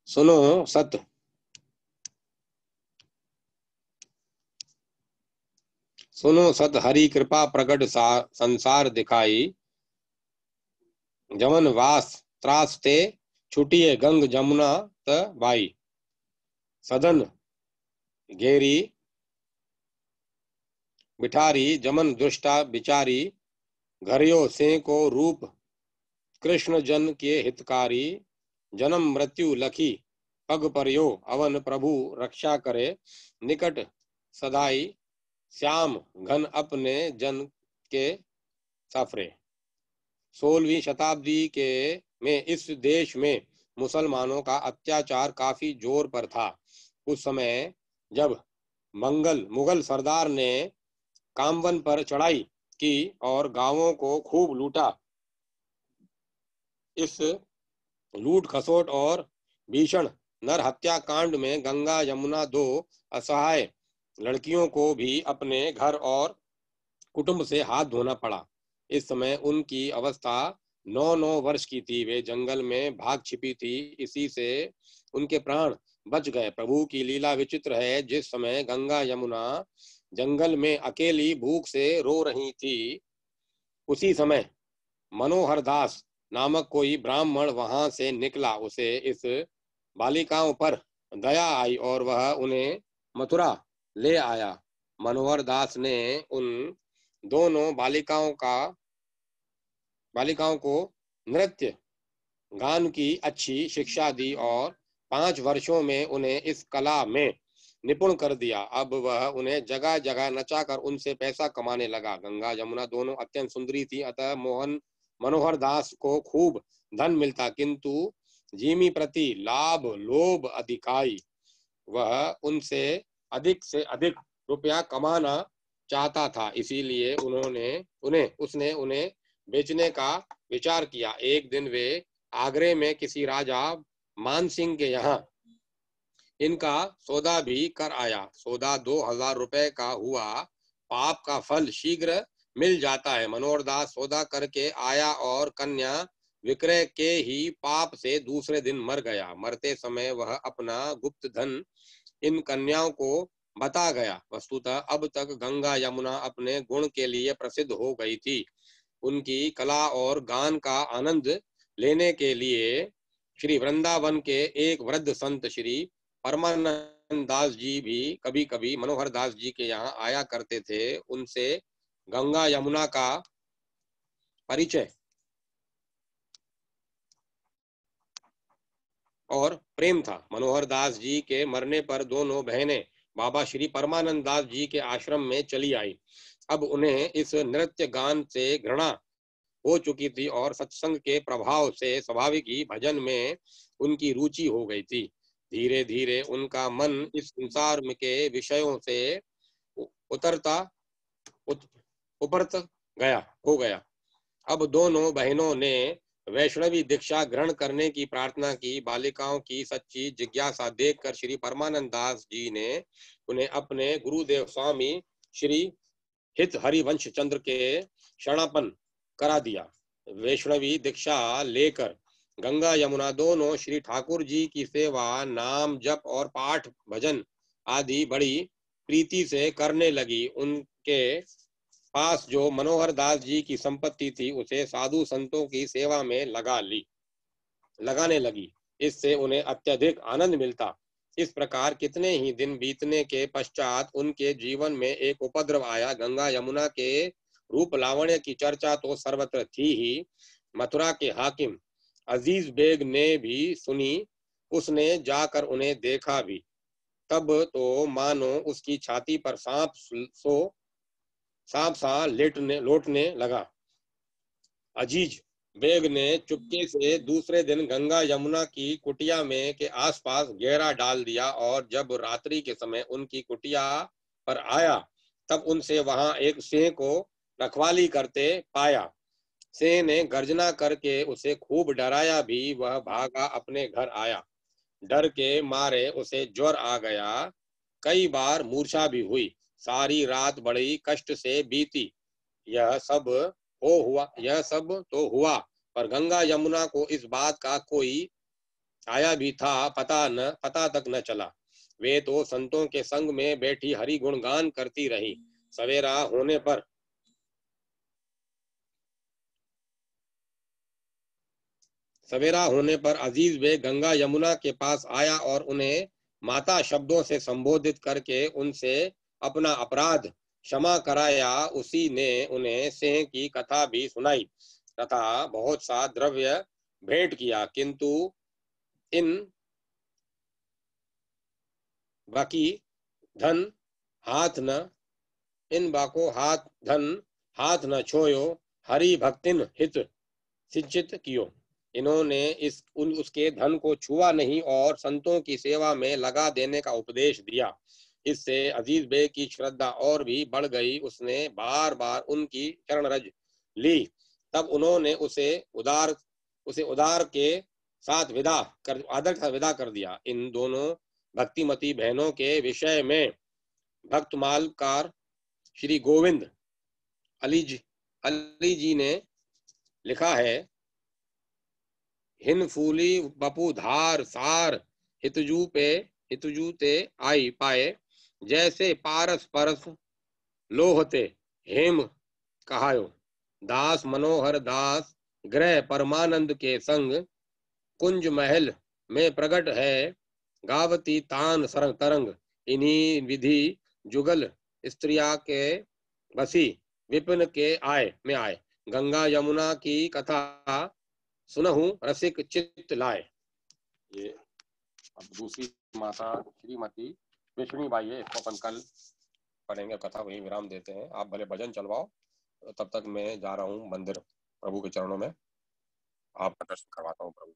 सुनो सत, सुनो सत, हरि कृपा प्रगट संसार दिखाई। जमन वास त्रास ते छुटिए गंग जमुना त बाई। सदन घेरी बिठारी जमन दुष्टा बिचारी। घरियो से को रूप कृष्ण जन के हितकारी। जन्म मृत्यु लखी पग परियो अवन प्रभु रक्षा करे। निकट सदाई श्याम घन अपने जन के सफरे। 16वीं शताब्दी के में इस देश में मुसलमानों का अत्याचार काफी जोर पर था। उस समय जब मुगल सरदार ने कामवन पर चढ़ाई की और गांवों को खूब लूटा। इस लूट खसोट और भीषण नर हत्या कांड में गंगा यमुना दो असहाय लड़कियों को भी अपने घर और कुटुंब से हाथ धोना पड़ा। इस समय उनकी अवस्था 9-9 वर्ष की थी। वे जंगल में भाग छिपी थी, इसी से उनके प्राण बच गए। प्रभु की लीला विचित्र है। जिस समय गंगा यमुना जंगल में अकेली भूख से रो रही थी, उसी समय मनोहर दास नामक कोई ब्राह्मण वहां से निकला। उसे इस बालिकाओं पर दया आई और वह उन्हें मथुरा ले आया। मनोहर दास ने उन दोनों बालिकाओं को नृत्य गान की अच्छी शिक्षा दी और 5 वर्षों में उन्हें इस कला में निपुण कर दिया। अब वह उन्हें जगह जगह नचाकर उनसे पैसा कमाने लगा। गंगा यमुना दोनों अत्यंत सुंदरी थी, अतः मनोहर दास को खूब धन मिलता, किंतु जिमी प्रति लाभ लोभ अधिकाई। वह उनसे अधिक से अधिक रुपया कमाना चाहता था, इसीलिए उसने उन्हें बेचने का विचार किया। एक दिन वे आगरे में किसी राजा मान सिंह के यहाँ इनका सौदा भी कर आया। सौदा 2000 रुपए का हुआ। पाप का फल शीघ्र मिल जाता है। मनोहर दास सौदा करके आया और कन्या विक्रय के ही पाप से दूसरे दिन मर गया। मरते समय वह अपना गुप्त धन इन कन्याओं को बता गया। वस्तुतः अब तक गंगा यमुना अपने गुण के लिए प्रसिद्ध हो गई थी। उनकी कला और गान का आनंद लेने के लिए श्री वृंदावन के एक वृद्ध संत श्री परमानंद दास जी भी कभी कभी मनोहर दास जी के यहाँ आया करते थे। उनसे गंगा यमुना का परिचय और प्रेम था। मनोहर दास जी के मरने पर दोनों बहनें बाबा श्री परमानंद दास जी के आश्रम में चली आई। अब उन्हें इस नृत्य गान से घृणा हो चुकी थी और सत्संग के प्रभाव से स्वाभाविक ही भजन में उनकी रुचि हो गई थी। धीरे धीरे उनका मन इस संसार के विषयों से उपरत हो गया। अब दोनों बहनों ने वैष्णवी दीक्षा ग्रहण करने की प्रार्थना की। बालिकाओं की सच्ची जिज्ञासा देखकर श्री परमानंद दास जी ने उन्हें अपने गुरुदेव स्वामी श्री हित हरिवंश चंद्र के शरणापन्न करा दिया। वैष्णवी दीक्षा लेकर गंगा यमुना दोनों श्री ठाकुर जी की सेवा, नाम जप और पाठ भजन आदि बड़ी प्रीति से करने लगी। उनके पास जो मनोहर दास जी की संपत्ति थी, उसे साधु संतों की सेवा में लगाने लगी। इससे उन्हें अत्यधिक आनंद मिलता। इस प्रकार कितने ही दिन बीतने के पश्चात उनके जीवन में एक उपद्रव आया। गंगा यमुना के रूप लावण्य की चर्चा तो सर्वत्र थी ही, मथुरा के हाकिम अजीज बेग ने भी सुनी। उसने जाकर उन्हें देखा भी। तब तो मानो उसकी छाती पर सांप सा लौटने लगा। अजीज बेग ने चुपके से दूसरे दिन गंगा यमुना की कुटिया में के आसपास घेरा डाल दिया और जब रात्रि के समय उनकी कुटिया पर आया, तब उनसे वहां एक सिंह को रखवाली करते पाया। सिंह ने गर्जना करके उसे खूब डराया भी। वह भागा अपने घर आया। डर के मारे उसे ज्वर आ गया। कई बार मूर्छा भी हुई। सारी रात बड़ी कष्ट से बीती। यह सब तो हुआ, पर गंगा यमुना को इस बात का कोई आया भी था, पता तक न चला। वे तो संतों के संग में बैठी हरि गुणगान करती रही। सवेरा होने पर अजीज बेग गंगा यमुना के पास आया और उन्हें माता शब्दों से संबोधित करके उनसे अपना अपराध क्षमा कराया। उसी ने उन्हें सिंह की कथा भी सुनाई तथा बहुत सा द्रव्य भेंट किया, किंतु इन बाकी धन हाथ न इन बाको हाथ न छोयो, हरि भक्तिन हित सिंचित कियो। इन्होंने उसके धन को छुआ नहीं और संतों की सेवा में लगा देने का उपदेश दिया। इससे अजीज बेग की श्रद्धा और भी बढ़ गई। उसने बार बार उनकी चरण रज ली। तब उन्होंने उसे उदार के साथ आदर के साथ विदा कर दिया। इन दोनों भक्तिमती बहनों के विषय में भक्तमालकार श्री गोविंद अली जी ने लिखा है, हिन फूली बपू धार सार हितजू ते आई पाए, जैसे पारस परस लोहते हेम कहायो। दास मनोहर दास ग्रह परमानंद के संग कुंज महल में प्रकट है, गावती तान सरंग तरंग। इन्हीं विधि जुगल स्त्रिया के बसी विपिन के आए। गंगा यमुना की कथा सुनहु रसिक चित्त लाए। ये अब दूसरी माता श्रीमती विष्णुबाई है, इसको अपन कल पढ़ेंगे। कथा वही विराम देते हैं। आप भले भजन चलवाओ, तब तक मैं जा रहा हूँ मंदिर प्रभु के चरणों में। आप दर्शन करवाता हूँ प्रभु।